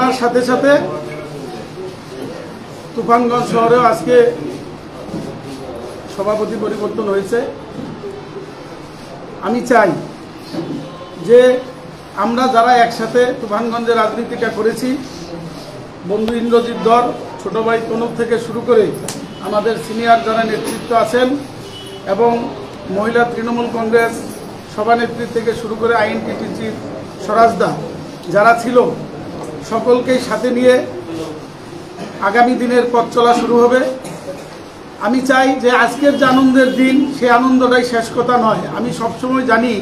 থানার সাথে সাথে তুফানগঞ্জ শহরেও আজকে সভাপতি পরিবর্তন হয়েছে। আমি চাই যে আমরা যারা একসাথে তুফানগঞ্জের রাজনীতিটা করেছি, বন্ধু ইন্দ্রজিৎ ধর, ছোট ভাই তনুপ থেকে শুরু করে আমাদের সিনিয়র যারা নেতৃত্ব আছেন এবং মহিলা তৃণমূল কংগ্রেস সভানেত্রী থেকে শুরু করে আইএনটিটিসি স্বরাজদা যারা ছিল, সকলকেই সাথে নিয়ে আগামী দিনের পথ চলা শুরু হবে। আমি চাই যে আজকের যে আনন্দের দিন, সেই আনন্দটাই শেষ কথা নয়। আমি সবসময় জানি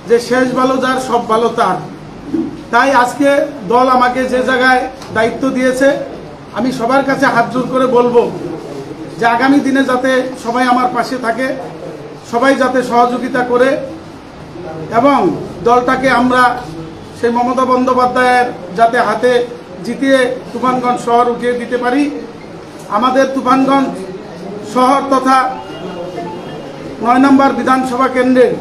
যে শেষ ভালো যার, সব ভালো তার। তাই আজকে দল আমাকে যে জায়গায় দায়িত্ব দিয়েছে, আমি সবার কাছে হাত জোর করে বলবো যে আগামী দিনে যাতে সবাই আমার পাশে থাকে, সবাই যাতে সহযোগিতা করে এবং দলটাকে আমরা সেই মমতা বন্দ্যোপাধ্যায়ের যাতে হাতে জিতিয়ে তুফানগঞ্জ শহর উঠিয়ে দিতে পারি। আমাদের তুফানগঞ্জ শহর তথা ৯ নম্বর বিধানসভা কেন্দ্রের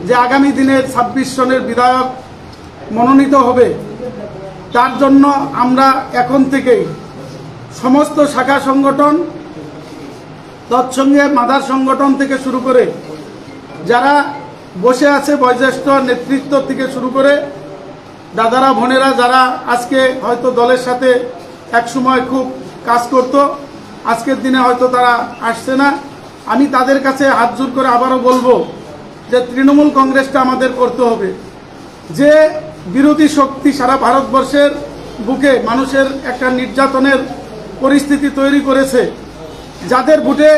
যে আগামী দিনের ২৬ সনের বিধায়ক মনোনীত হবে, তার জন্য আমরা এখন থেকেই সমস্ত শাখা সংগঠন, তৎসঙ্গে মাদার সংগঠন থেকে শুরু করে যারা বসে আছে, বয়োজ্যেষ্ঠ নেতৃত্ব থেকে শুরু করে দাদারা বোনেরা যারা আজকে হয়তো দলের সাথে একসময় খুব কাজ করত, আজকের দিনে হয়তো তারা আসছে না, আমি তাদের কাছে হাত জোর করে আবারও বলবো যে তৃণমূল কংগ্রেসটা আমাদের করতে হবে। যে বিরোধী শক্তি সারা ভারতবর্ষের বুকে মানুষের একটা নির্যাতনের পরিস্থিতি তৈরি করেছে, যাদের ভোটে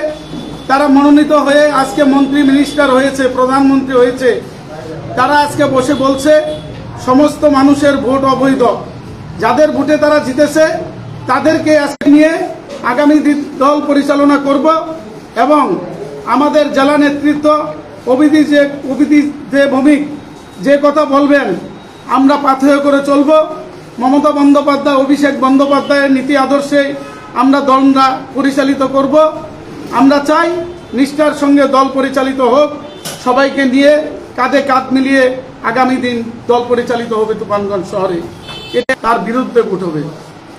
তারা মনোনীত হয়ে আজকে মন্ত্রী মিনিস্টার হয়েছে, প্রধানমন্ত্রী হয়েছে, তারা আজকে বসে বলছে সমস্ত মানুষের ভোট অবৈধ। যাদের ভোটে তারা জিতেছে তাদেরকে আজকে নিয়ে আগামী দিন দল পরিচালনা করব এবং আমাদের জেলা নেতৃত্ব অভিধি যে ভৌমিক যে কথা বলবেন আমরা পাথেয় করে চলব। মমতা বন্দ্যোপাধ্যায়, অভিষেক বন্দ্যোপাধ্যায়ের নীতি আদর্শে আমরা দলটা পরিচালিত করব। আমরা চাই নিষ্ঠার সঙ্গে দল পরিচালিত হোক, সবাইকে নিয়ে কাঁধে কাঁধ মিলিয়ে আগামী দিন দল পরিচালিত হবে তুফানগঞ্জ শহরে। এটা তার বিরুদ্ধে ভোট হবে।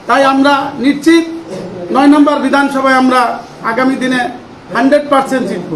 তাই আমরা নিশ্চিত ৯ নম্বর বিধানসভায় আমরা আগামী দিনে 100% জিতব।